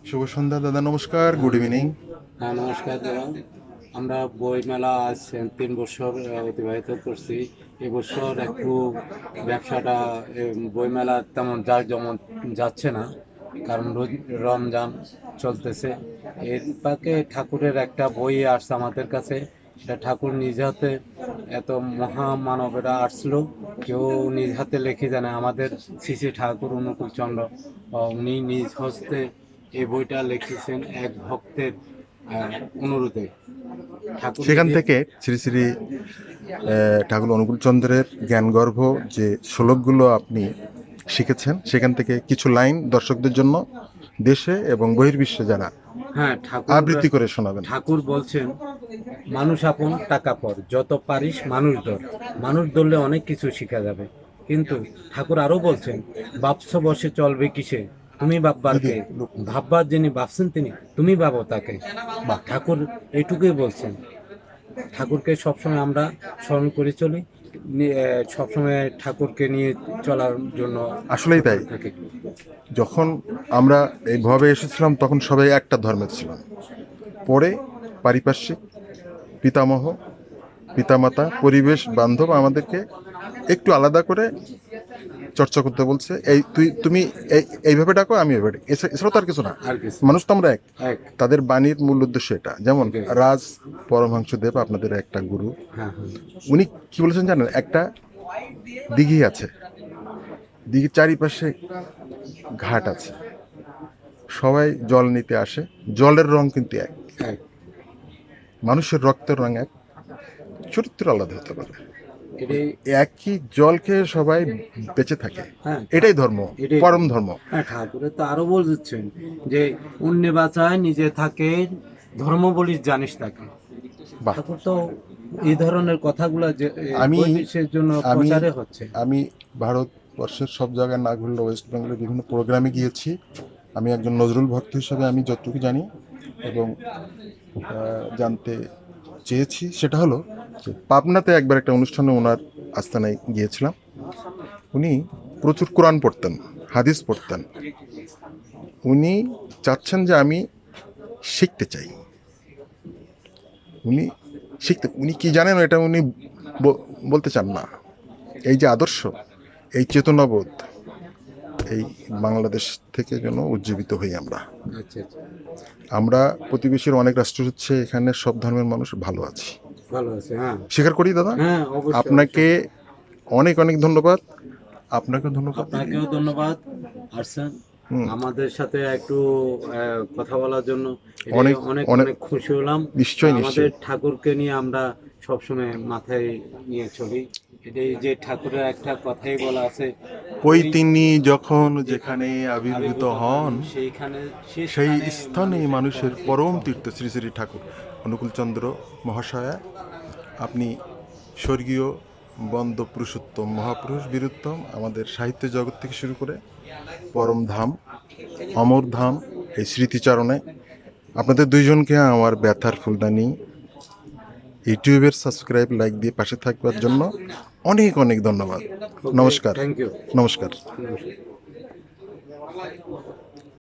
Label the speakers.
Speaker 1: শুভ সন্ধ্যা দাদা, নমস্কার, good evening.
Speaker 2: হ্যাঁ, নমস্কার দাদা। আমরা বইমেলা আজ 3 বছর অতিবাহিত করছি। এবছর একটু ব্যবসাটা বইমেলা তেমন জাঁকজমক যাচ্ছে না, কারণ রমজান চলতেছে। এর ফাঁকে ঠাকুরের একটা বই আসছে আমাদের কাছে, সেটা ঠাকুর নিজ হাতে, এত মহামানবেরা আসলো, কেউ নিজ হাতে লিখে জানে আমাদের শ্রী শ্রী ঠাকুর অনুকূল চন্দ্র, উনি নিজ হস্তে এই বইটা লিখেছেন এক ভক্তের অনুরোধে। ঠাকুর
Speaker 1: সেখান
Speaker 2: নিজে।
Speaker 1: থেকে শ্রী শ্রী ঠাকুর অনুকূল চন্দ্রের জ্ঞানগর্ভ যে শ্লোকগুলো আপনি শিখেছেন, সেখান থেকে কিছু লাইন দর্শকদের জন্য, দেশে এবং বহির্বিশ্বে যারা,
Speaker 2: হ্যাঁ, ঠাকুর
Speaker 1: আবৃত্তি করে শোনাবেন।
Speaker 2: ঠাকুর বলছেন, মানুষ আপন টাকা পর, যত পারিস মানুষ ধর। মানুষ ধরলে অনেক কিছু শেখা যাবে। কিন্তু ঠাকুর আরো বলছেন, বাপস বসে চলবে কিসে, তুমি ভাববার
Speaker 1: দিদি
Speaker 2: কে,
Speaker 1: লোক।
Speaker 2: ভাববার যিনি ভাবছেন তিনি, তুমি ভাবো তাকে।
Speaker 1: বাহ।
Speaker 2: ঠাকুর এইটুকুই বলছেন। ঠাকুরকে সবসময় আমরা স্মরণ করে চলি, সবসময় ঠাকুরকে নিয়ে চলার জন্য
Speaker 1: আসলেই তাই।
Speaker 2: করে থাকি।
Speaker 1: যখন আমরা এই ভবে এসেছিলাম তখন সবাই একটা ধর্মের ছিলাম। পরে পারিপার্শ্বিক, পিতামহ, পিতামাতা, পরিবেশ বান্ধব আমাদেরকে একটু আলাদা করে চর্চা করতে বলছে। এই তুমি এইভাবে ডাকো, আমি এভাবে ডাকি। এছাড়াও তো আর কিছু না।
Speaker 2: আর কিছু
Speaker 1: মানুষ তো আমরা এক।
Speaker 2: এক
Speaker 1: তাদের বাণীর মূল উদ্দেশ্য এটা। যেমন
Speaker 2: এটাই।
Speaker 1: রাজ পরমহংসদেব, আপনাদের একটা গুরু,
Speaker 2: হ্যাঁ, হ্যাঁ।
Speaker 1: উনি কি বলেছেন জানেন? একটা দিঘি আছে, দিঘির চারিপাশে ঘাট আছে, সবাই জল নিতে আসে, জলের রং কিন্তু এক।
Speaker 2: এক।
Speaker 1: মানুষের রক্তের রং এক, চরিত্র আলাদা হতে পারে,
Speaker 2: এটাই।
Speaker 1: একই জল খেয়ে সবাই বেঁচে থাকে।
Speaker 2: হ্যাঁ,
Speaker 1: এটাই ধর্ম,
Speaker 2: এটাই
Speaker 1: পরম
Speaker 2: ধর্ম।
Speaker 1: ধর্ম।
Speaker 2: হ্যাঁ, ঠাকুরের তো আরো বলছেন যে, অন্যে বাঁচায় নিজে থাকে, ধর্ম বলিস জানিস তাকে।
Speaker 1: বাহ।
Speaker 2: ঠাকুর তো এই ধরনের কথাগুলো যে
Speaker 1: আমি
Speaker 2: বহির্বিশ্বের জন্য
Speaker 1: আমি
Speaker 2: প্রচারে হচ্ছে।
Speaker 1: আমি ভারতবর্ষের সব জায়গায় না ঘুরলেও ওয়েস্ট বেঙ্গলের বিভিন্ন প্রোগ্রামে গিয়েছি। আমি একজন নজরুল ভক্ত হিসাবে আমি যতটুকু জানি এবং জানতে চেয়েছি, সেটা হলো যে পাবনাতে একবার একটা অনুষ্ঠানে ওনার আস্তানায় গিয়েছিলাম। উনি প্রচুর কোরআন পড়তেন, হাদিস পড়তেন। উনি চাচ্ছেন যে আমি শিখতে চাই। উনি উনি কি জানেন এটা উনি বলতে চান না। এই যে আদর্শ, এই চেতনাবোধ, এই বাংলাদেশ থেকে যেন উজ্জীবিত হই আমরা।
Speaker 2: আচ্ছা, আচ্ছা।
Speaker 1: আমরা প্রতিবেশীর অনেক রাষ্ট্র হচ্ছে, এখানে সব ধর্মের মানুষ ভালো আছি,
Speaker 2: ভালো আছে, হ্যাঁ।
Speaker 1: স্বীকার করি দাদা।
Speaker 2: হ্যাঁ, অবশ্যই,
Speaker 1: আপনাকে
Speaker 2: অবশ্যই।
Speaker 1: অনেক অনেক ধন্যবাদ। আপনাকে ধন্যবাদ দিদি।
Speaker 2: আপনাকেও ধন্যবাদ, আরসান,
Speaker 1: হুম।
Speaker 2: আমাদের সাথে একটু কথা বলার জন্য। এটাই
Speaker 1: অনেক
Speaker 2: অনেক
Speaker 1: অনেক
Speaker 2: অনেক খুশি হলাম।
Speaker 1: নিশ্চয়ই
Speaker 2: আমাদের
Speaker 1: নিশ্চয়ই।
Speaker 2: ঠাকুরকে নিয়ে আমরা সবসময় মাথায় নিয়ে চলি। এটাই যে ঠাকুরের একটা কথাই বলা আছে,
Speaker 1: ওই
Speaker 2: ওই
Speaker 1: তিনি যখন যেখানে
Speaker 2: যেখানে
Speaker 1: আবির্ভূত
Speaker 2: আবির্ভূত হন,
Speaker 1: হন,
Speaker 2: সেইখানে সেই
Speaker 1: সেই
Speaker 2: স্থানে
Speaker 1: স্থানে মানুষের পরম
Speaker 2: পরম
Speaker 1: তীর্থ শ্রী শ্রী ঠাকুর অনুকূলচন্দ্র মহাশয়া। আপনি স্বর্গীয় বন্দ পুরুষোত্তম, মহাপুরুষ বীরুত্তম, আমাদের সাহিত্য জগৎ থেকে শুরু করে পরম ধাম, অমর ধাম, এই স্মৃতিচারণে আপনাদের দুইজনকে আমার ব্যথার ফুলদানি ইউটিউবের সাবস্ক্রাইব, লাইক দিয়ে পাশে থাকবার জন্য অনেক অনেক ধন্যবাদ।
Speaker 2: ওকে,
Speaker 1: নমস্কার।
Speaker 2: Thank you.
Speaker 1: নমস্কার।
Speaker 2: নমস্কার।